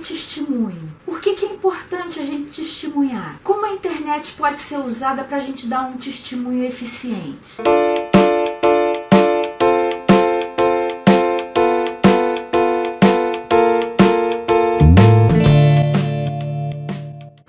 testemunho? Por que é importante a gente testemunhar? Como a internet pode ser usada para a gente dar um testemunho eficiente?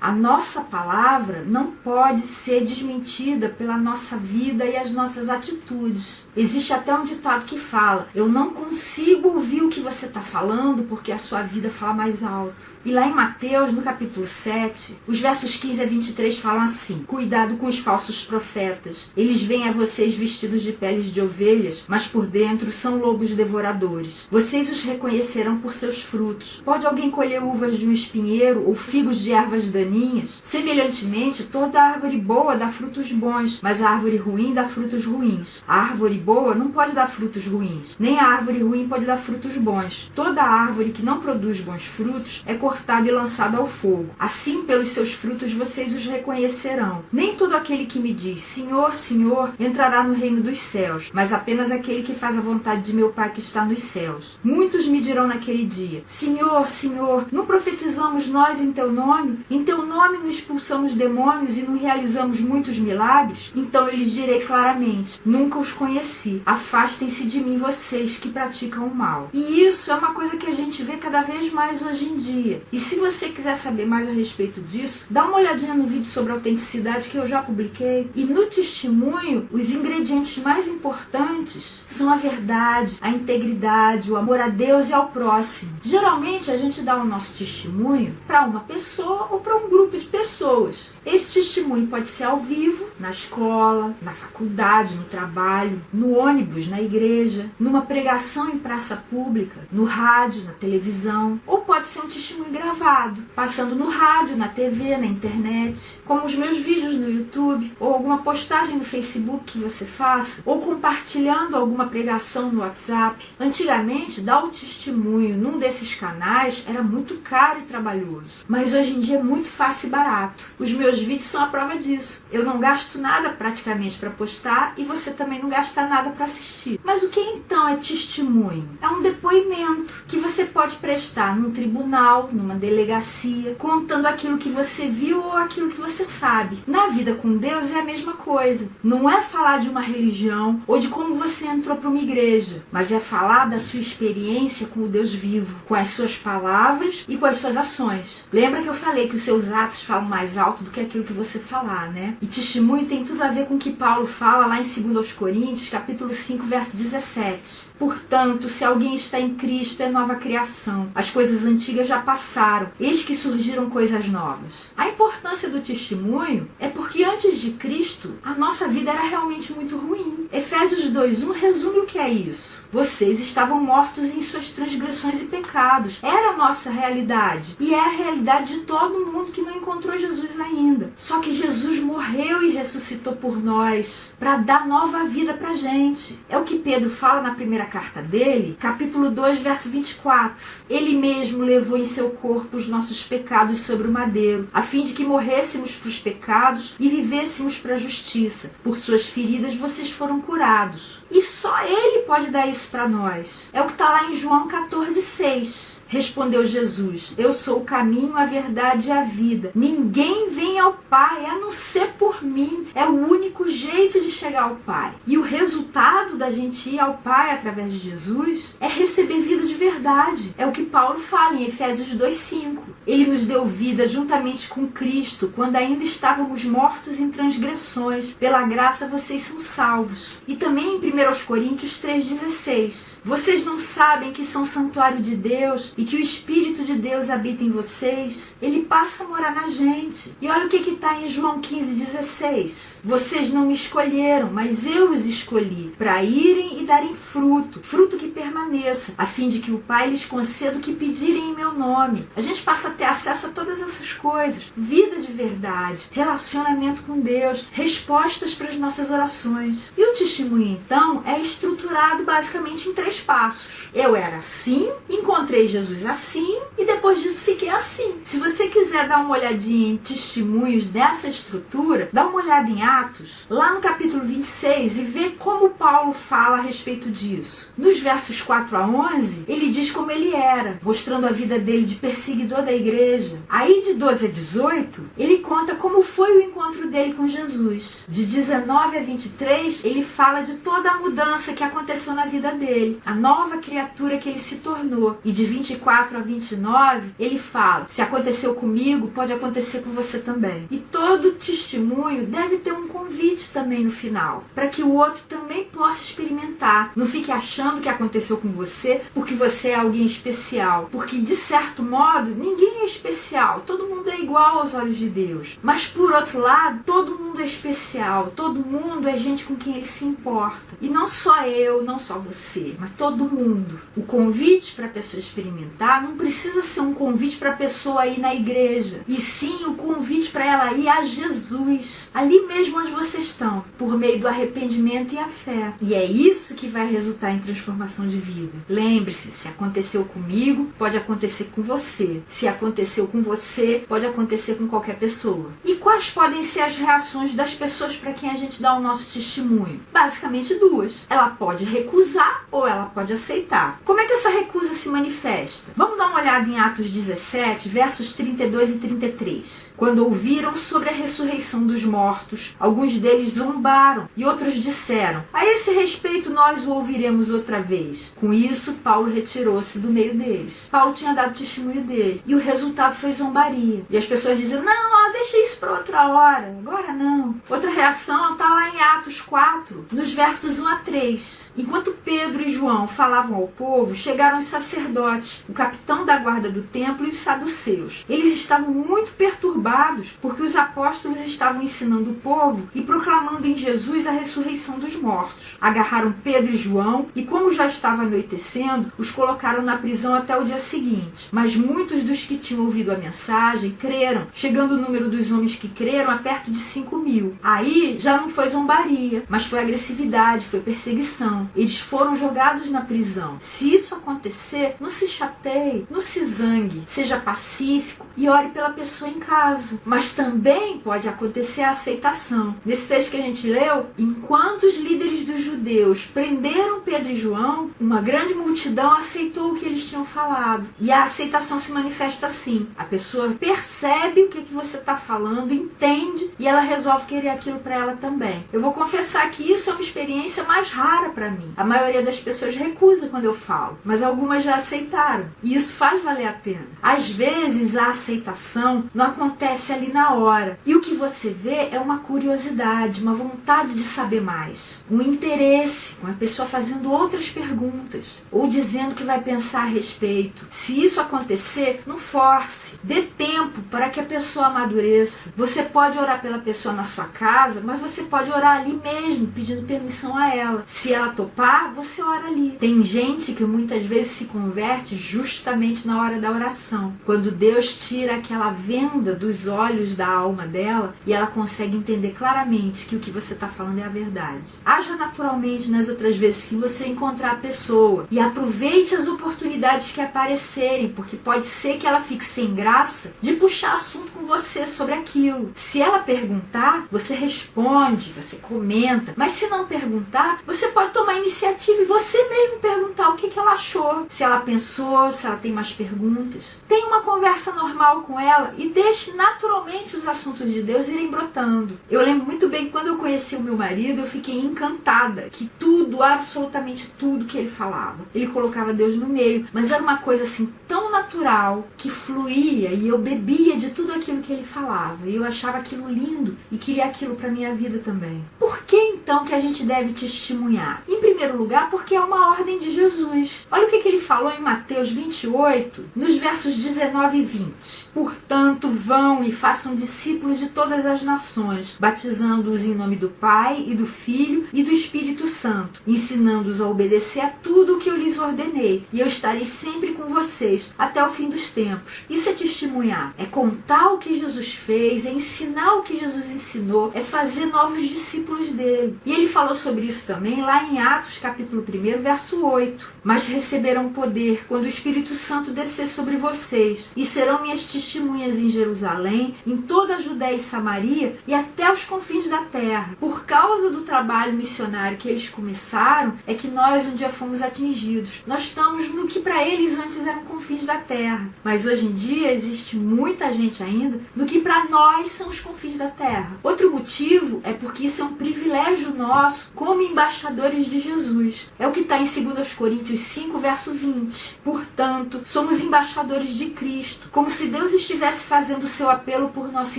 A nossa palavra não pode ser desmentida pela nossa vida e as nossas atitudes. Existe até um ditado que fala: eu não consigo ouvir o que você está falando porque a sua vida fala mais alto. E lá em Mateus, no capítulo 7, os versos 15 a 23 falam assim: cuidado com os falsos profetas. Eles vêm a vocês vestidos de peles de ovelhas, mas por dentro são lobos devoradores. Vocês os reconhecerão por seus frutos. Pode alguém colher uvas de um espinheiro ou figos de ervas daninhas? Semelhantemente, toda árvore boa dá frutos bons, mas a árvore ruim dá frutos ruins. A árvore boa não pode dar frutos ruins, nem a árvore ruim pode dar frutos bons. Toda árvore que não produz bons frutos é cortada e lançada ao fogo. Assim, pelos seus frutos vocês os reconhecerão. Nem todo aquele que me diz Senhor, Senhor, entrará no reino dos céus, mas apenas aquele que faz a vontade de meu Pai que está nos céus. Muitos me dirão naquele dia: Senhor, Senhor, não profetizamos nós em teu nome? Em teu nome não expulsamos demônios e não realizamos muitos milagres? Então eu lhes direi claramente: nunca os conheci. Afastem-se de mim, vocês que praticam o mal. E isso é uma coisa que a gente vê cada vez mais hoje em dia. E se você quiser saber mais a respeito disso, dá uma olhadinha no vídeo sobre autenticidade que eu já publiquei. E no testemunho, os ingredientes mais importantes são a verdade, a integridade, o amor a Deus e ao próximo. Geralmente a gente dá o nosso testemunho para uma pessoa ou para um grupo de pessoas. Esse testemunho pode ser ao vivo, na escola, na faculdade, no trabalho, no ônibus, na igreja, numa pregação em praça pública, no rádio, na televisão, ou pode ser um testemunho gravado, passando no rádio, na TV, na internet, como os meus vídeos no YouTube, ou alguma postagem no Facebook que você faça, ou compartilhando alguma pregação no WhatsApp. Antigamente, dar o testemunho num desses canais era muito caro e trabalhoso, mas hoje em dia é muito fácil e barato. Os meus vídeos são a prova disso. Eu não gasto nada praticamente para postar e você também não gasta nada para assistir. Mas o que então é testemunho? É um depoimento que você pode prestar num tribunal, numa delegacia, contando aquilo que você viu ou aquilo que você sabe. Na vida com Deus é a mesma coisa. Não é falar de uma religião ou de como você entrou para uma igreja, mas é falar da sua experiência com o Deus vivo, com as suas palavras e com as suas ações. Lembra que eu falei que os seus atos falam mais alto do que aquilo que você falar, né? E testemunho tem tudo a ver com o que Paulo fala lá em 2 Coríntios, capítulo 5, verso 17. Portanto, se alguém está em Cristo, é nova criação. As coisas antigas já passaram, eis que surgiram coisas novas. A importância do testemunho é porque antes de Cristo, a nossa vida era realmente muito ruim. Efésios 2:1 resume o que é isso. Vocês estavam mortos em suas transgressões e pecados. Era a nossa realidade. E é a realidade de todo mundo que não encontrou Jesus ainda. Só que Jesus morreu e ressuscitou por nós, para dar nova vida pra gente. É o que Pedro fala na primeira carta dele, capítulo 2, verso 24. Ele mesmo levou em seu corpo os nossos pecados sobre o madeiro, a fim de que morrêssemos para os pecados e vivêssemos para a justiça. Por suas feridas vocês foram curados. E só Ele pode dar isso para nós. É o que está lá em João 14:6. Respondeu Jesus: eu sou o caminho, a verdade e a vida. Ninguém vem ao Pai a não ser por mim. É o único jeito de chegar ao Pai. E o resultado da gente ir ao Pai através de Jesus é receber vida de verdade. É o que Paulo fala em Efésios 2:5. Ele nos deu vida juntamente com Cristo, quando ainda estávamos mortos em transgressões. Pela graça vocês são salvos. E também em 1 Coríntios 3:16. Vocês não sabem que são santuário de Deus e que o Espírito de Deus habita em vocês? Ele passa a morar na gente. E olha o que está em João 15:16. Vocês não me escolheram, mas eu os escolhi, para irem e darem fruto, fruto que permaneça, a fim de que o Pai lhes conceda o que pedirem em meu nome. A gente passa a ter acesso a todas essas coisas. Vida de verdade, relacionamento com Deus, respostas para as nossas orações. E o testemunho, então, é estruturado basicamente em 3 passos. Eu era assim, encontrei Jesus Jesus assim e depois disso fiquei assim. Se você quiser dar uma olhadinha em testemunhos dessa estrutura, dá uma olhada em Atos, lá no capítulo 26, e vê como Paulo fala a respeito disso. Nos versos 4 a 11, ele diz como ele era, mostrando a vida dele de perseguidor da igreja. Aí de 12 a 18, ele conta como foi o encontro dele com Jesus. De 19 a 23, ele fala de toda a mudança que aconteceu na vida dele, a nova criatura que ele se tornou. E de 24 a 29, ele fala: se aconteceu comigo, pode acontecer com você também. E todo testemunho deve ter um convite também no final, para que o outro também possa experimentar. Não fique achando que aconteceu com você porque você é alguém especial, porque de certo modo ninguém é especial, todo mundo é igual aos olhos de Deus. Mas por outro lado, todo mundo é especial, todo mundo é gente com quem ele se importa. E não só eu, não só você, mas todo mundo. O convite para a pessoa experimentar não precisa ser um convite para a pessoa ir na igreja, e sim o convite para ela ir a Jesus, ali mesmo onde vocês estão, por meio do arrependimento e a fé. E é isso que vai resultar em transformação de vida. Lembre-se, se aconteceu comigo, pode acontecer com você. Se aconteceu com você, pode acontecer com qualquer pessoa. E quais podem ser as reações das pessoas para quem a gente dá o nosso testemunho? Basicamente duas. Ela pode recusar ou ela pode aceitar. Como é que essa recusa se manifesta? Vamos dar uma olhada em Atos 17, versos 32 e 33. Quando ouviram sobre a ressurreição dos mortos, alguns deles zombaram e outros disseram: a esse respeito nós o ouviremos outra vez. Com isso, Paulo retirou-se do meio deles. Paulo tinha dado testemunho dele e o resultado foi zombaria. E as pessoas dizem: não, deixa isso para outra hora, agora não. Outra reação está lá em Atos 4, nos versos 1 a 3. Enquanto Pedro e João falavam ao povo, chegaram os sacerdotes, o capitão da guarda do templo e os saduceus. Eles estavam muito perturbados porque os apóstolos estavam ensinando o povo e proclamando em Jesus a ressurreição dos mortos. Agarraram Pedro e João e, como já estava anoitecendo, os colocaram na prisão até o dia seguinte. Mas muitos dos que tinham ouvido a mensagem creram, chegando o número dos homens que creram a perto de 5.000. Aí já não foi zombaria, mas foi agressividade, foi perseguição. Eles foram jogados na prisão. Se isso acontecer, não se chateie, não se zangue, seja pacífico e ore pela pessoa em casa. Mas também pode acontecer a aceitação. Nesse texto que a gente leu, enquanto os líderes dos judeus prenderam Pedro e João, uma grande multidão aceitou o que eles tinham falado. E a aceitação se manifesta assim: a pessoa percebe o que você está falando, entende, e ela resolve querer aquilo para ela também. Eu vou confessar que isso é uma experiência mais rara para mim. A maioria das pessoas recusa quando eu falo, mas algumas já aceitaram. E isso faz valer a pena. Às vezes a aceitação não acontece ali na hora. E o que você vê é uma curiosidade, uma vontade de saber mais. Um interesse, uma pessoa fazendo outras perguntas, ou dizendo que vai pensar a respeito. Se isso acontecer, não force. Dê tempo para que a pessoa amadureça. Você pode orar pela pessoa na sua casa, mas você pode orar ali mesmo, pedindo permissão a ela. Se ela topar, você ora ali. Tem gente que muitas vezes se converte justamente na hora da oração, quando Deus tira aquela venda dos olhos da alma dela e ela consegue entender claramente que o que você está falando é a verdade. Haja naturalmente nas outras vezes que você encontrar a pessoa e aproveite as oportunidades que aparecerem, porque pode ser que ela fique sem graça de puxar assunto com você sobre aquilo. Se ela perguntar, você responde, você comenta, mas se não perguntar, você pode tomar iniciativa e você mesmo perguntar o que ela achou, se ela pensou, se ela tem mais perguntas. Tenha uma conversa normal com ela e deixe naturalmente os assuntos de Deus irem brotando. Eu lembro muito bem que quando eu conheci o meu marido, eu fiquei encantada que tudo, absolutamente tudo que ele falava, ele colocava Deus no meio, mas era uma coisa assim tão natural que fluía e eu bebia de tudo aquilo que ele falava e eu achava aquilo lindo e queria aquilo para minha vida também. Por que então que a gente deve testemunhar? Em primeiro lugar, porque é uma ordem de Jesus. Olha o que ele falou em Mateus 28, nos versos 19 e 20. 7. Portanto, vão e façam discípulos de todas as nações, batizando-os em nome do Pai e do Filho e do Espírito Santo, ensinando-os a obedecer a tudo o que eu lhes ordenei. E eu estarei sempre com vocês até o fim dos tempos. Isso é testemunhar, é contar o que Jesus fez, é ensinar o que Jesus ensinou, é fazer novos discípulos dele. E ele falou sobre isso também lá em Atos capítulo 1, verso 8. Mas receberão poder quando o Espírito Santo descer sobre vocês, e serão minhas testemunhas em Jerusalém, em toda a Judéia e Samaria e até os confins da terra. Por causa do trabalho missionário que eles começaram, é que nós um dia fomos atingidos. Nós estamos no que para eles antes eram confins da terra, mas hoje em dia existe muita gente ainda no que para nós são os confins da terra. Outro motivo é porque isso é um privilégio nosso como embaixadores de Jesus. É o que está em 2 Coríntios 5, verso 20. Portanto, somos embaixadores de Cristo, como se Deus estivesse fazendo o seu apelo por nosso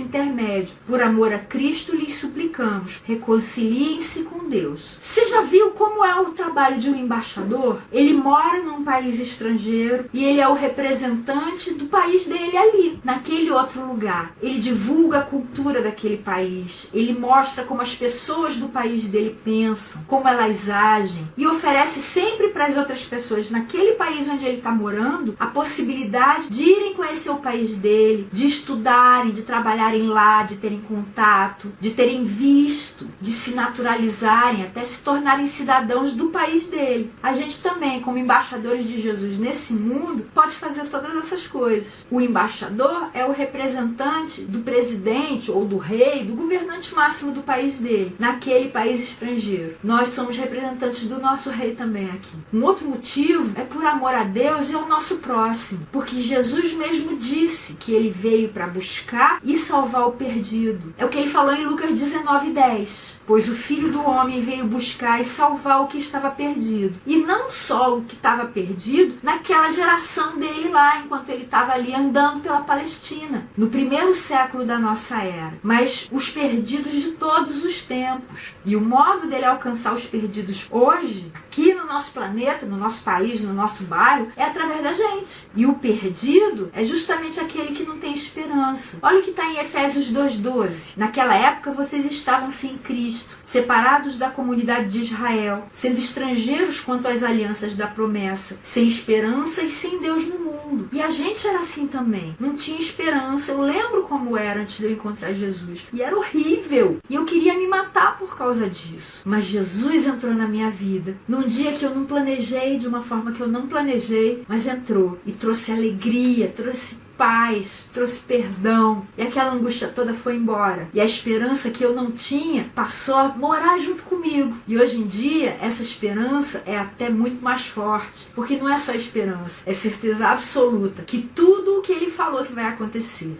intermédio. Por amor a Cristo lhes suplicamos, reconciliem-se com Deus. Você já viu como é o trabalho de um embaixador? Ele mora num país estrangeiro e ele é o representante do país dele ali, naquele outro lugar. Ele divulga a cultura daquele país, ele mostra como as pessoas do país dele pensam, como elas agem, e oferece sempre para as outras pessoas naquele país onde ele está morando a possibilidade de irem conhecer o país dele, de estudarem, de trabalharem lá, de terem contato, de terem visto, de se naturalizarem, até se tornarem cidadãos do país dele. A gente também, como embaixadores de Jesus nesse mundo, pode fazer todas essas coisas. O embaixador é o representante do presidente ou do rei, do governante máximo do país dele, naquele país estrangeiro. Nós somos representantes do nosso rei também aqui. Um outro motivo é por amor a Deus e ao nosso próximo, porque Jesus mesmo disse que ele veio para buscar e salvar o perdido. É o que ele falou em Lucas 19:10. Pois o Filho do Homem veio buscar e salvar o que estava perdido. E não só o que estava perdido naquela geração dele lá, enquanto ele estava ali andando pela Palestina, no primeiro século da nossa era, mas os perdidos de todos os tempos. E o modo dele alcançar os perdidos hoje, aqui no nosso planeta, no nosso país, no nosso bairro, é através da gente. E o perdido é justamente aquele que não tem esperança. Olha o que está em Efésios 2:12. Naquela época vocês estavam sem Cristo, separados da comunidade de Israel, sendo estrangeiros quanto às alianças da promessa, sem esperança e sem Deus no mundo. E a gente era assim também, não tinha esperança. Eu lembro como era antes de eu encontrar Jesus, e era horrível, e eu queria me matar por causa disso. Mas Jesus entrou na minha vida num dia que eu não planejei, de uma forma que eu não planejei, mas entrou e trouxe alegria, trouxe paz, trouxe perdão, e aquela angústia toda foi embora, e a esperança que eu não tinha passou a morar junto comigo. E hoje em dia essa esperança é até muito mais forte, porque não é só esperança, é certeza absoluta que tudo o que ele falou que vai acontecer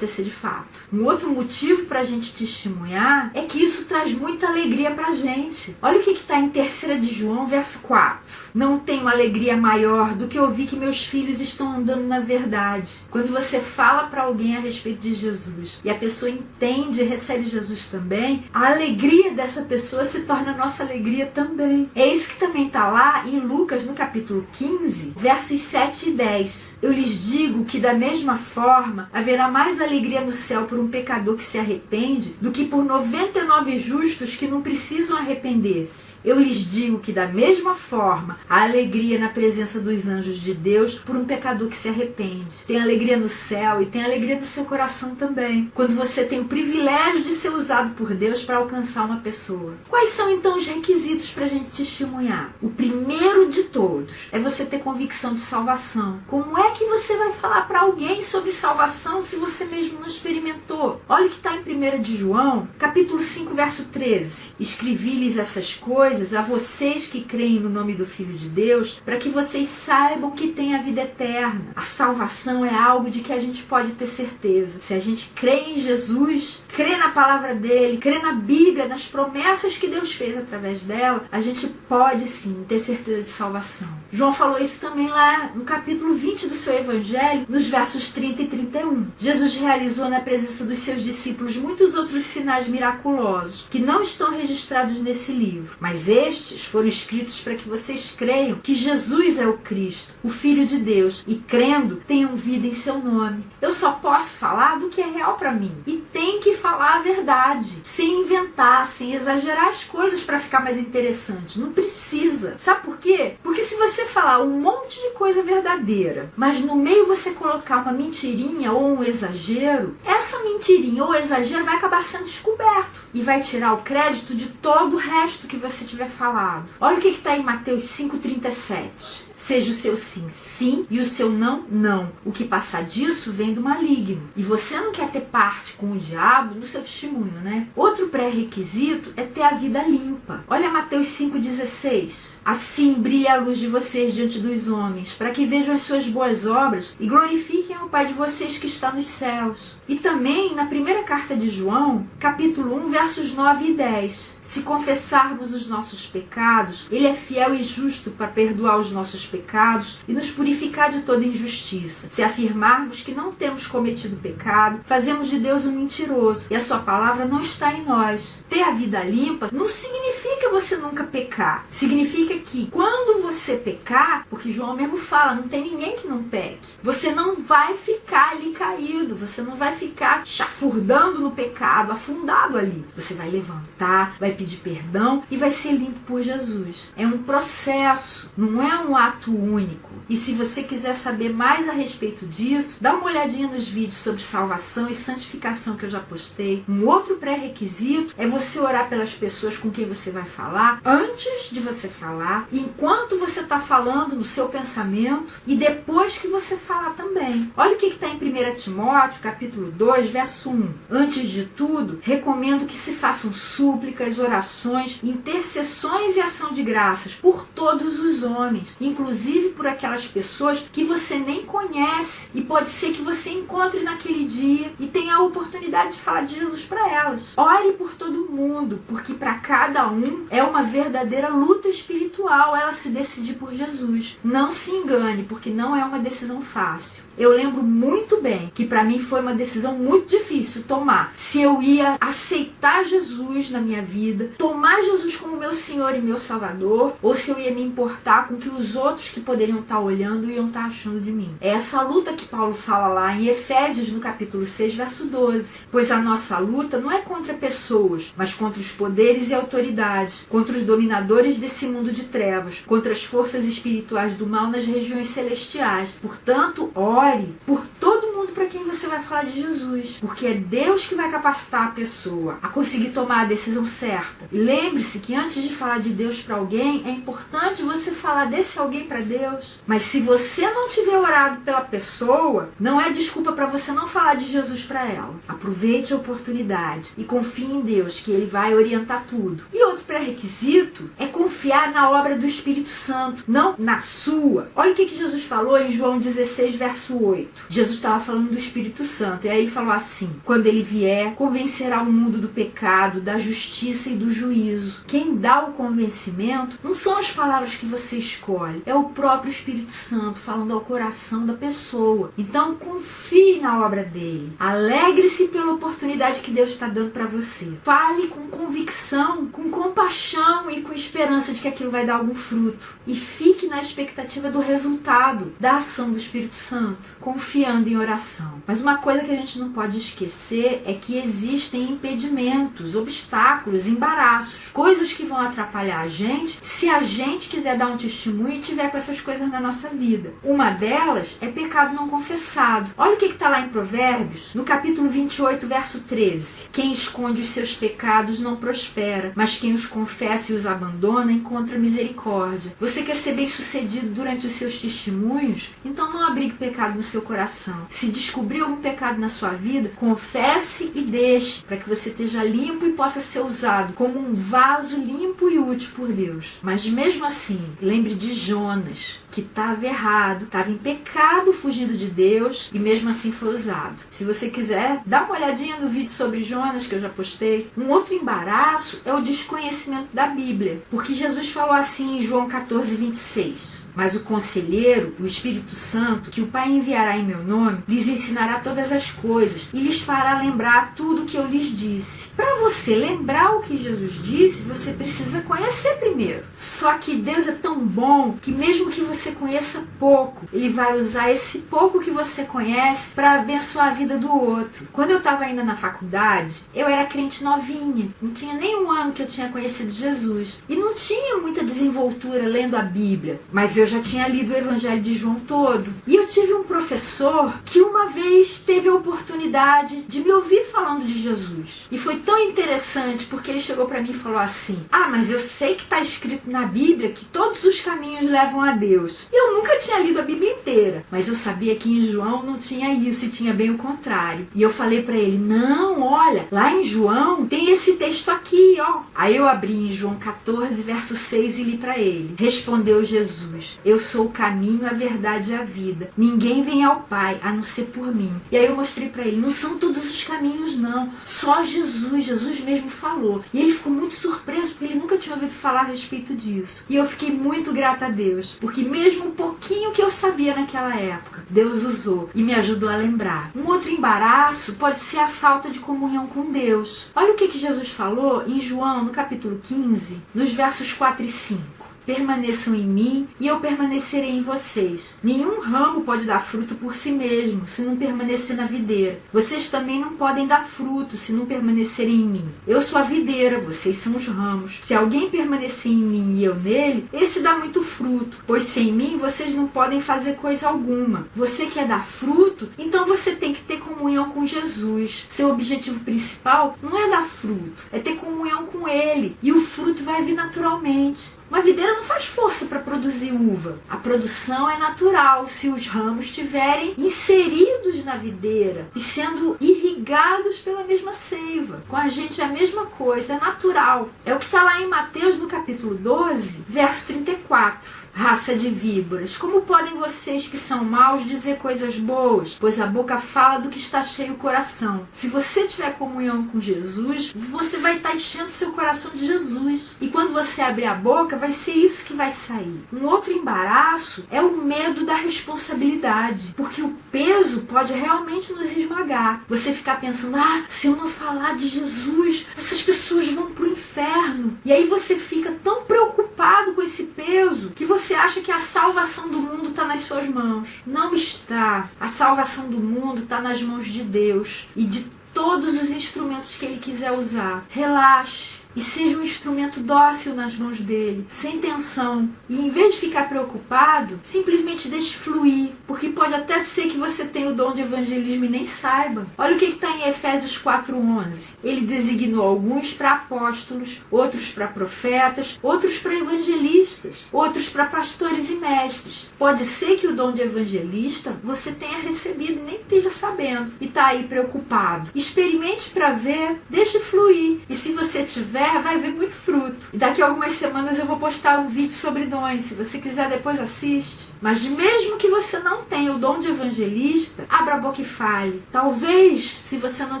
de fato. Um outro motivo para a gente testemunhar é que isso traz muita alegria pra gente. Olha o que está em 3 de João, verso 4. Não tenho alegria maior do que ouvir que meus filhos estão andando na verdade. Quando você fala para alguém a respeito de Jesus e a pessoa entende e recebe Jesus também, a alegria dessa pessoa se torna nossa alegria também. É isso que também está lá em Lucas, no capítulo 15, versos 7 e 10. Eu lhes digo que da mesma forma haverá mais alegria no céu por um pecador que se arrepende do que por 99 justos que não precisam arrepender-se. Eu lhes digo que da mesma forma há alegria na presença dos anjos de Deus por um pecador que se arrepende. Tem alegria no céu e tem alegria no seu coração também, quando você tem o privilégio de ser usado por Deus para alcançar uma pessoa. Quais são então os requisitos para a gente testemunhar? O primeiro de todos é você ter convicção de salvação. Como é que você vai falar para alguém sobre salvação se você mesmo não experimentou? Olha o que está em 1 de João, capítulo 5, verso 13. Escrevi-lhes essas coisas a vocês que creem no nome do Filho de Deus, para que vocês saibam que têm a vida eterna. A salvação é algo de que a gente pode ter certeza. Se a gente crê em Jesus, crê na palavra dele, crê na Bíblia, nas promessas que Deus fez através dela, a gente pode sim ter certeza de salvação. João falou isso também lá no capítulo 20 do seu evangelho, nos versos 30 e 31. Jesus realizou na presença dos seus discípulos muitos outros sinais miraculosos que não estão registrados nesse livro, mas estes foram escritos para que vocês creiam que Jesus é o Cristo, o Filho de Deus, e crendo tenham vida em seu nome. Eu só posso falar do que é real para mim, e tem que falar a verdade, sem inventar, sem exagerar as coisas para ficar mais interessante. Não precisa. Sabe por quê? Porque se você falar um monte de coisa verdadeira, mas no meio você colocar uma mentirinha ou um exagero, essa mentirinha ou exagero vai acabar sendo descoberto e vai tirar o crédito de todo o resto que você tiver falado. Olha o que está em Mateus 5,37. Seja o seu sim, sim, e o seu não, não. O que passar disso vem do maligno. E você não quer ter parte com o diabo no seu testemunho, né? Outro pré-requisito é ter a vida limpa. Olha Mateus 5,16. Assim brilha a luz de vocês diante dos homens, para que vejam as suas boas obras e glorifiquem ao Pai de vocês que está nos céus. E também na primeira carta de João, capítulo 1, versos 9 e 10. Se confessarmos os nossos pecados, Ele é fiel e justo para perdoar os nossos pecados e nos purificar de toda injustiça. Se afirmarmos que não temos cometido pecado, fazemos de Deus um mentiroso e a sua palavra não está em nós. Ter a vida limpa não significa você nunca pecar. Significa que quando você pecar, porque João mesmo fala, não tem ninguém que não peque, você não vai ficar ali caído, você não vai ficar chafurdando no pecado, afundado ali. Você vai levantar, vai pedir perdão e vai ser limpo por Jesus. É um processo, não é um ato único. E se você quiser saber mais a respeito disso, dá uma olhadinha nos vídeos sobre salvação e santificação que eu já postei. Um outro pré-requisito é você orar pelas pessoas com quem você vai falar, antes de você falar, enquanto você está falando no seu pensamento e depois que você falar também. Olha o que está em 1 Timóteo, capítulo 2, verso 1. Antes de tudo, recomendo que se façam súplicas, orações, intercessões e ação de graças por todos os homens, inclusive por aquelas pessoas que você nem conhece e pode ser que você encontre naquele dia e tenha a oportunidade de falar de Jesus para elas. Ore por todo mundo, porque para cada um é uma verdadeira luta espiritual ela se decidir por Jesus. Não se engane, porque não é uma decisão fácil. Eu lembro muito bem que para mim foi uma decisão muito difícil tomar. Se eu ia aceitar Jesus na minha vida, tomar Jesus como meu Senhor e meu Salvador, ou se eu ia me importar com o que os outros que poderiam estar olhando iam estar achando de mim. É essa luta que Paulo fala lá em Efésios, no capítulo 6, verso 12. Pois a nossa luta não é contra pessoas, mas contra os poderes e autoridades, contra os dominadores desse mundo de trevas, contra as forças espirituais do mal nas regiões celestiais. Portanto, ore por todo mundo para quem você vai falar de Jesus, porque é Deus que vai capacitar a pessoa a conseguir tomar a decisão certa. E lembre-se que antes de falar de Deus para alguém, é importante você falar desse alguém para Deus. Mas se você não tiver orado pela pessoa, não é desculpa para você não falar de Jesus para ela. Aproveite a oportunidade e confie em Deus, que Ele vai orientar tudo. E outro pré-requisito é confiar na obra do Espírito Santo, não na sua. Olha o que Jesus falou em João 16, verso 8. Jesus estava falando do Espírito Santo, e aí ele falou assim: quando ele vier, convencerá o mundo do pecado, da justiça e do juízo. Quem dá o convencimento não são as palavras que você escolhe, é o próprio Espírito Santo falando ao coração da pessoa. Então confie na obra dele, alegre-se pela oportunidade que Deus está dando para você, fale com convicção, com compaixão e com esperança de que aquilo vai dar algum fruto, e fique na expectativa do resultado da ação do Espírito Santo, confiando em oração. Mas uma coisa que a gente não pode esquecer é que existem impedimentos, obstáculos, embaraços, coisas que vão atrapalhar a gente se a gente quiser dar um testemunho e tiver com essas coisas na nossa vida. Uma delas é pecado não confessado. Olha o que está lá em Provérbios, no capítulo 28, verso 13. Quem esconde os seus pecados não prospera, mas quem os confessa e os abandona encontra misericórdia. Você quer ser bem-sucedido durante os seus testemunhos? Então não abrigue pecado no seu coração. Se descobrir algum pecado na sua vida, confesse e deixe, para que você esteja limpo e possa ser usado como um vaso limpo e útil por Deus. Mas mesmo assim, lembre de Jonas, que estava errado, estava em pecado fugindo de Deus e mesmo assim foi usado. Se você quiser, dá uma olhadinha no vídeo sobre Jonas que eu já postei. Um outro embaraço é o desconhecimento da Bíblia, porque Jesus falou assim em João 14, 26. Mas o Conselheiro, o Espírito Santo, que o Pai enviará em meu nome, lhes ensinará todas as coisas e lhes fará lembrar tudo o que eu lhes disse. Para você lembrar o que Jesus disse, você precisa conhecer primeiro. Só que Deus é tão bom que mesmo que você conheça pouco, Ele vai usar esse pouco que você conhece para abençoar a vida do outro. Quando eu estava ainda na faculdade, eu era crente novinha. Não tinha nem um ano que eu tinha conhecido Jesus. E não tinha muita desenvoltura lendo a Bíblia. Mas eu já tinha lido o Evangelho de João todo. E eu tive um professor que uma vez teve a oportunidade de me ouvir falando de Jesus. E foi tão interessante porque ele chegou para mim e falou assim: mas eu sei que está escrito na Bíblia que todos os caminhos levam a Deus. E eu nunca tinha lido a Bíblia inteira. Mas eu sabia que em João não tinha isso e tinha bem o contrário. E eu falei para ele: não, olha, lá em João tem esse texto aqui, ó. Aí eu abri em João 14, verso 6 e li para ele. Respondeu Jesus: eu sou o caminho, a verdade e a vida. Ninguém vem ao Pai a não ser por mim. E aí eu mostrei para ele: não são todos os caminhos, não. Só Jesus. Jesus mesmo falou. E ele ficou muito surpreso porque ele nunca tinha ouvido falar a respeito disso. E eu fiquei muito grata a Deus, porque mesmo um pouquinho que eu sabia naquela época, Deus usou e me ajudou a lembrar. Um outro embaraço pode ser a falta de comunhão com Deus. Olha o que Jesus falou em João, no capítulo 15, nos versos 4 e 5. Permaneçam em mim e eu permanecerei em vocês. Nenhum ramo pode dar fruto por si mesmo, se não permanecer na videira. Vocês também não podem dar fruto, se não permanecerem em mim. Eu sou a videira, vocês são os ramos. Se alguém permanecer em mim e eu nele, esse dá muito fruto, pois sem mim vocês não podem fazer coisa alguma. Você quer dar fruto? Então você tem que ter comunhão com Jesus. Seu objetivo principal não é dar fruto, é ter comunhão com Ele. E o fruto vai vir naturalmente. Uma videira não faz força para produzir uva. A produção é natural se os ramos estiverem inseridos na videira e sendo irrigados pela mesma seiva. Com a gente é a mesma coisa, é natural. É o que está lá em Mateus, no capítulo 12, verso 34. Raça de víboras, como podem vocês que são maus dizer coisas boas? Pois a boca fala do que está cheio o coração. Se você tiver comunhão com Jesus, você vai estar enchendo seu coração de Jesus. E quando você abrir a boca, vai ser isso que vai sair. Um outro embaraço é o medo da responsabilidade, porque o peso pode realmente nos esmagar. Você ficar pensando: se eu não falar de Jesus, essas pessoas vão pro inferno. E aí você fica tão preocupado com esse peso que você acha que a salvação do mundo está nas suas mãos. Não está. A salvação do mundo está nas mãos de Deus e de todos os instrumentos que Ele quiser usar. Relaxe e seja um instrumento dócil nas mãos dele, sem tensão. E em vez de ficar preocupado, simplesmente deixe fluir, porque pode até ser que você tenha o dom de evangelismo e nem saiba. Olha o que está em Efésios 4:11. Ele designou alguns para apóstolos, outros para profetas, outros para evangelistas, outros para pastores e mestres. Pode ser que o dom de evangelista você tenha recebido e nem esteja sabendo, e está aí preocupado. Experimente para ver, deixe fluir. E se você tiver, vai ver muito fruto. E daqui a algumas semanas eu vou postar um vídeo sobre dons. Se você quiser, depois assiste. Mas mesmo que você não tenha o dom de evangelista, abra a boca e fale. Talvez, se você não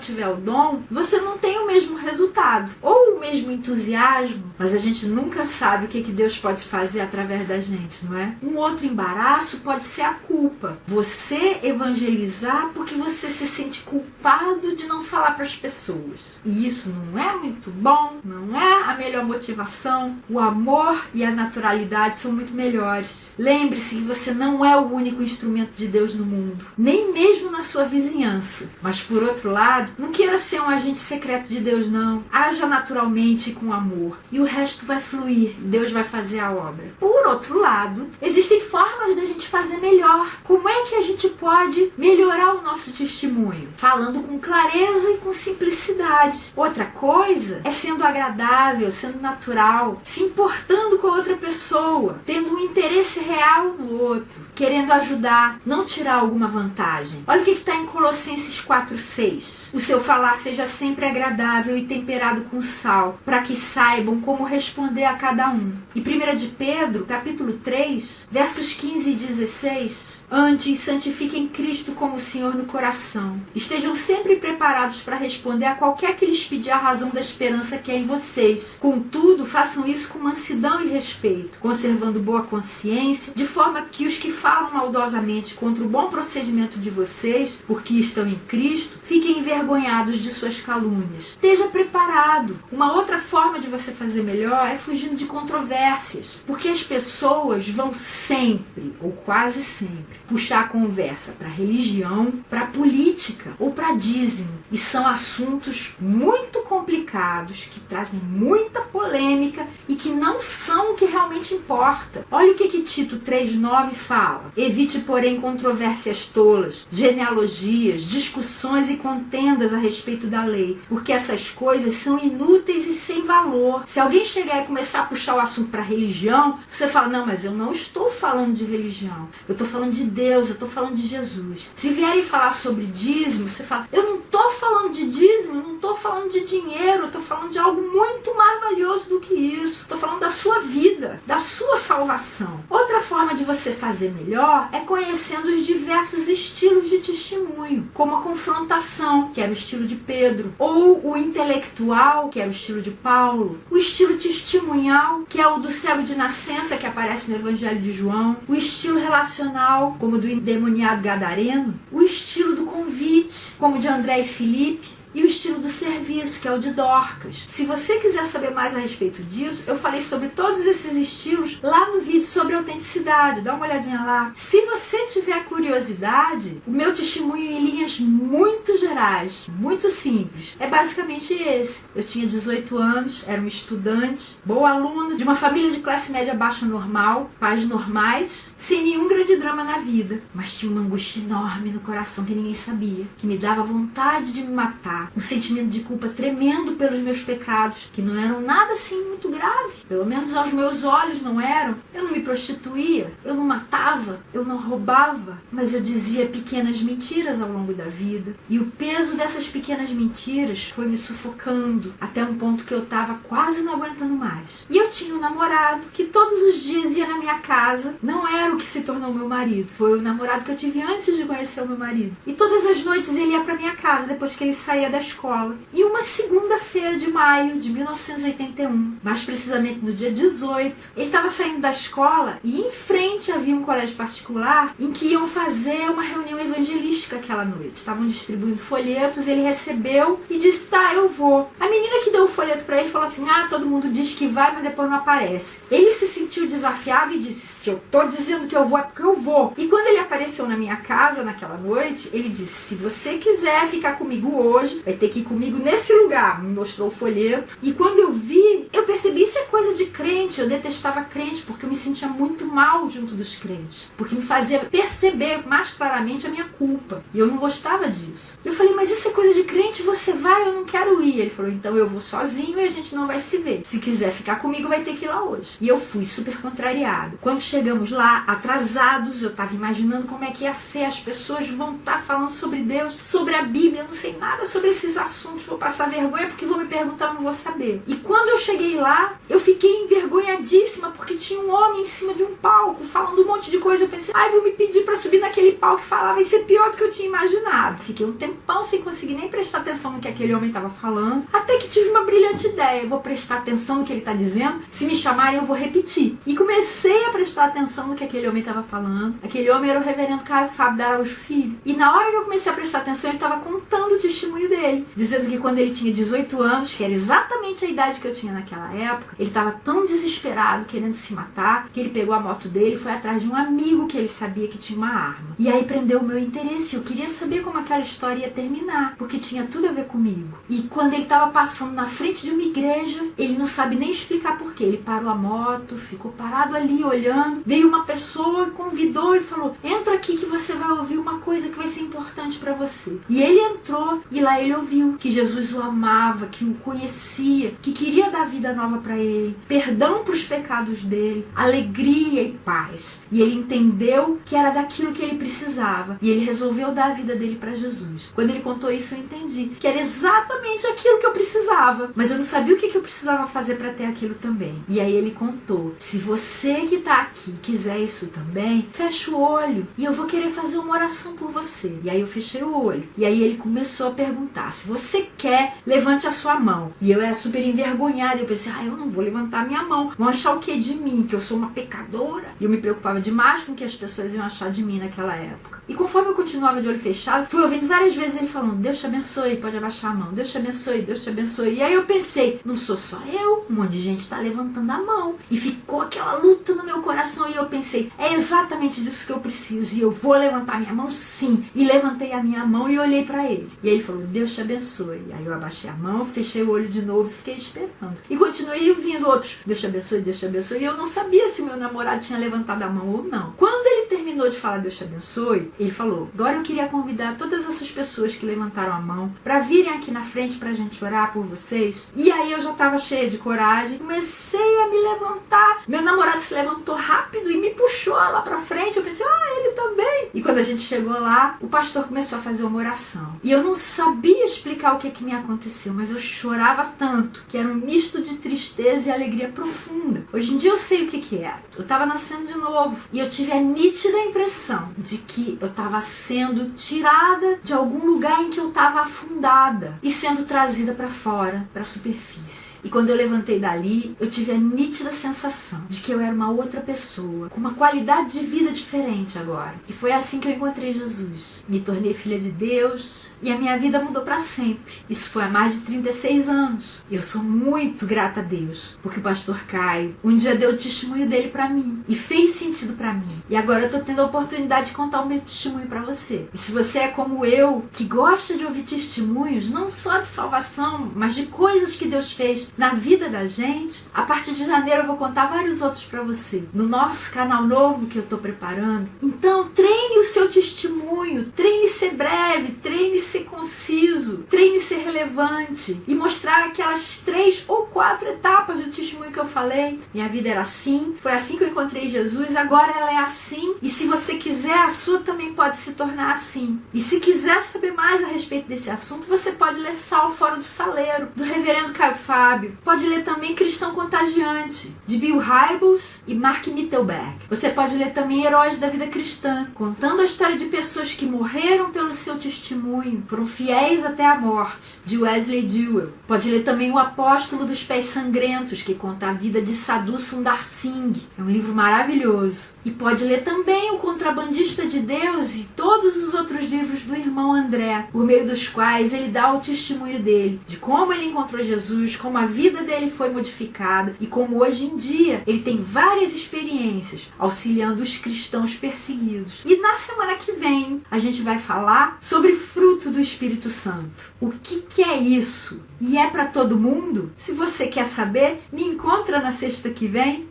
tiver o dom, você não tenha o mesmo resultado ou o mesmo entusiasmo, mas a gente nunca sabe o que Deus pode fazer através da gente, não é? Um outro embaraço pode ser a culpa. Você evangelizar porque você se sente culpado de não falar para as pessoas. E isso não é muito bom, não é a melhor motivação. O amor e a naturalidade são muito melhores. Lembre-se que você não é o único instrumento de Deus no mundo, nem mesmo na sua vizinhança. Mas por outro lado, não queira ser um agente secreto de Deus, não. Haja naturalmente e com amor, e o resto vai fluir. Deus vai fazer a obra. Por outro lado, existem formas da gente fazer melhor. Como é que a gente pode melhorar o nosso testemunho? Falando com clareza e com simplicidade. Outra coisa é sendo agradável, sendo natural, se importando com a outra pessoa, tendo um interesse real no outro, querendo ajudar, não tirar alguma vantagem. Olha o que está em Colossenses 4:6. O seu falar seja sempre agradável e temperado com sal, para que saibam como responder a cada um. E 1 de Pedro, capítulo 3, versos 15 e 16. Antes, santifiquem Cristo como Senhor no coração. Estejam sempre preparados para responder a qualquer que lhes pedir a razão da esperança que é em vocês. Contudo, façam isso com mansidão e respeito, conservando boa consciência, de forma que os que falam maldosamente contra o bom procedimento de vocês, porque estão em Cristo, fiquem envergonhados de suas calúnias. Esteja preparado. Uma outra forma de você fazer melhor é fugindo de controvérsias, porque as pessoas vão sempre, ou quase sempre, puxar a conversa para religião, para política ou para dízimo. E são assuntos muito complicados, que trazem muita polêmica e que não são o que realmente importa. Olha o que Tito 3,9 fala. Evite, porém, controvérsias tolas, genealogias, discussões e contendas a respeito da lei, porque essas coisas são inúteis e sem valor. Se alguém chegar e começar a puxar o assunto para religião, você fala, não, mas eu não estou falando de religião, eu estou falando de Deus, eu estou falando de Jesus. Se vierem falar sobre dízimo, você fala, eu não estou falando de dízimo, eu não estou falando de dinheiro, eu estou falando de algo muito mais valioso do que isso. Estou falando da sua vida, da sua salvação. Outra forma de você fazer melhor é conhecendo os diversos estilos de testemunho, como a confrontação, que era o estilo de Pedro, ou o intelectual, que era o estilo de Paulo, o estilo testemunhal, que é o do cego de nascença, que aparece no Evangelho de João, o estilo relacional, como o do endemoniado gadareno, o estilo do convite, como o de André e Filipe, e o estilo do serviço, que é o de Dorcas. Se você quiser saber mais a respeito disso, eu falei sobre todos esses estilos lá no vídeo sobre autenticidade. Dá uma olhadinha lá. Se você tiver curiosidade, o meu testemunho em linhas muito gerais, muito simples, é basicamente esse. Eu tinha 18 anos, era uma estudante, boa aluna, de uma família de classe média baixa normal, pais normais, sem nenhum grande drama na vida. Mas tinha uma angústia enorme no coração que ninguém sabia, que me dava vontade de me matar. Um sentimento de culpa tremendo pelos meus pecados, que não eram nada assim muito grave. Pelo menos aos meus olhos não eram. Eu não me prostituía, eu não matava, eu não roubava, mas eu dizia pequenas mentiras ao longo da vida. E o peso dessas pequenas mentiras foi me sufocando, até um ponto que eu estava quase não aguentando mais. E eu tinha um namorado que todos os dias ia na minha casa. Não era o que se tornou meu marido, foi o namorado que eu tive antes de conhecer o meu marido. E todas as noites ele ia para minha casa, depois que ele saía da escola. E uma segunda-feira de maio de 1981, mais precisamente no dia 18, ele estava saindo da escola e em frente havia um colégio particular em que iam fazer uma reunião evangelística aquela noite. Estavam distribuindo folhetos, ele recebeu e disse, tá, eu vou. A menina que deu o folheto para ele falou assim, todo mundo diz que vai, mas depois não aparece. Ele se sentiu desafiado e disse, se eu tô dizendo que eu vou, é porque eu vou. E quando ele apareceu na minha casa naquela noite, ele disse, se você quiser ficar comigo hoje, vai ter que ir comigo nesse lugar. Me mostrou o folheto. E quando eu vi, eu percebi, isso é coisa de crente. Eu detestava crente, porque eu me sentia muito mal junto dos crentes. Porque me fazia perceber mais claramente a minha culpa. E eu não gostava disso. Eu falei, mas isso é coisa de crente, você vai? Eu não quero ir. Ele falou, então eu vou sozinho e a gente não vai se ver. Se quiser ficar comigo, vai ter que ir lá hoje. E eu fui super contrariado. Quando chegamos lá, atrasados, eu tava imaginando como é que ia ser. As pessoas vão estar falando sobre Deus, sobre a Bíblia. Eu não sei nada sobre esses assuntos, vou passar vergonha porque vão me perguntar, eu não vou saber. E quando eu cheguei lá, eu fiquei envergonhadíssima porque tinha um homem em cima de um palco falando um monte de coisa. Eu pensei, vou me pedir para subir naquele palco e falar, vai ser pior do que eu tinha imaginado. Fiquei um tempão sem conseguir nem prestar atenção no que aquele homem estava falando, até que tive uma brilhante ideia. Eu vou prestar atenção no que ele está dizendo, se me chamarem eu vou repetir. E comecei a prestar atenção no que aquele homem estava falando. Aquele homem era o reverendo Caio Fábio da Araújo Filho. E na hora que eu comecei a prestar atenção, ele estava contando o testemunho dele, dizendo que quando ele tinha 18 anos, que era exatamente a idade que eu tinha naquela época, ele estava tão desesperado, querendo se matar, que ele pegou a moto dele e foi atrás de um amigo que ele sabia que tinha uma arma. E aí prendeu o meu interesse. Eu queria saber como aquela história ia terminar, porque tinha tudo a ver comigo. comigo. E quando ele estava passando na frente de uma igreja, ele não sabe nem explicar porquê. Ele parou a moto, ficou parado ali olhando. Veio uma pessoa, convidou e falou: entra aqui que você vai ouvir uma coisa que vai ser importante para você. E ele entrou e lá ele ouviu que Jesus o amava, que o conhecia, que queria dar vida nova para ele, perdão para os pecados dele, alegria e paz. E ele entendeu que era daquilo que ele precisava. E ele resolveu dar a vida dele para Jesus. Quando ele contou isso, eu entendi que era exatamente aquilo que eu precisava. Mas eu não sabia o que eu precisava fazer para ter aquilo também. E aí ele contou: se você que está aqui quiser isso também, fecha o olho e eu vou querer fazer uma oração por você. E aí eu fechei o olho. E aí ele começou a perguntar: se você quer, levante a sua mão. E eu era super envergonhada. Eu pensei: eu não vou levantar minha mão. Vão achar o que de mim? Que eu sou uma pecadora? E eu me preocupava demais com o que as pessoas iam achar de mim naquela época. E conforme eu continuava de olho fechado, fui ouvindo várias vezes ele falando: Deus te abençoe, pode abaixar a mão. Deus te abençoe, Deus te abençoe. E aí eu pensei: não sou só eu, um monte de gente está levantando a mão. E ficou aquela luta no meu coração e eu pensei: é exatamente disso que eu preciso e eu vou levantar minha mão sim. E levantei a minha mão e olhei para ele. E aí ele falou: Deus te abençoe. E aí eu abaixei a mão, fechei o olho de novo e fiquei esperando. E continuei ouvindo outros: Deus te abençoe, Deus te abençoe. E eu não sabia se meu namorado tinha levantado a mão ou não. Quando ele terminou de falar Deus te abençoe, ele falou: agora eu queria convidar todas essas pessoas que levantaram a mão para virem aqui na frente pra gente orar por vocês. E aí eu já tava cheia de coragem, comecei a me levantar. Meu namorado se levantou rápido e me puxou lá pra frente. Eu pensei: ele também. E quando a gente chegou lá, o pastor começou a fazer uma oração. E eu não sabia explicar o que me aconteceu, mas eu chorava tanto que era um misto de tristeza e alegria profunda. Hoje em dia eu sei o que era. Eu tava nascendo de novo e eu tive a nítida impressão de que eu tava sendo tirada de algum lugar em que eu tava afundada e sendo trazida para fora, para a superfície. E quando eu levantei dali, eu tive a nítida sensação de que eu era uma outra pessoa, com uma qualidade de vida diferente agora. E foi assim que eu encontrei Jesus. Me tornei filha de Deus e a minha vida mudou para sempre. Isso foi há mais de 36 anos. Eu sou muito grata a Deus, porque o pastor Caio um dia deu o testemunho dele para mim e fez sentido para mim. E agora eu tô tendo a oportunidade de contar o meu testemunho para você. E se você é como eu, que gosta de ouvir testemunhos, não só de salvação, mas de coisas que Deus fez na vida da gente, a partir de janeiro eu vou contar vários outros para você, no nosso canal novo que eu tô preparando. Então treine o seu testemunho, treine ser breve, treine ser conciso, treine ser relevante e mostrar aquelas 3 ou 4 etapas do testemunho que eu falei. Minha vida era assim, foi assim que eu encontrei Jesus, agora ela é assim, e se você quiser, a sua também pode se tornar assim. E se quiser saber mais a respeito desse assunto, você pode ler Sal Fora do Saleiro, do reverendo Caio Fábio. Pode ler também Cristão Contagiante, de Bill Hybels e Mark Mittelberg. Você pode ler também Heróis da Vida Cristã, contando a história de pessoas que morreram pelo seu testemunho, foram fiéis até a morte, de Wesley Duell. Pode ler também O Apóstolo dos Pés Sangrentos, que conta a vida de Sadhu Sundar Singh. É um livro maravilhoso. E pode ler também O Contrabandista de Deus e todos os outros livros do irmão André, por meio dos quais ele dá o testemunho dele, de como ele encontrou Jesus, como a vida dele foi modificada e como hoje em dia ele tem várias experiências auxiliando os cristãos perseguidos. E na semana que vem a gente vai falar sobre fruto do Espírito Santo. O que é isso? E é para todo mundo? Se você quer saber, me encontra na sexta que vem.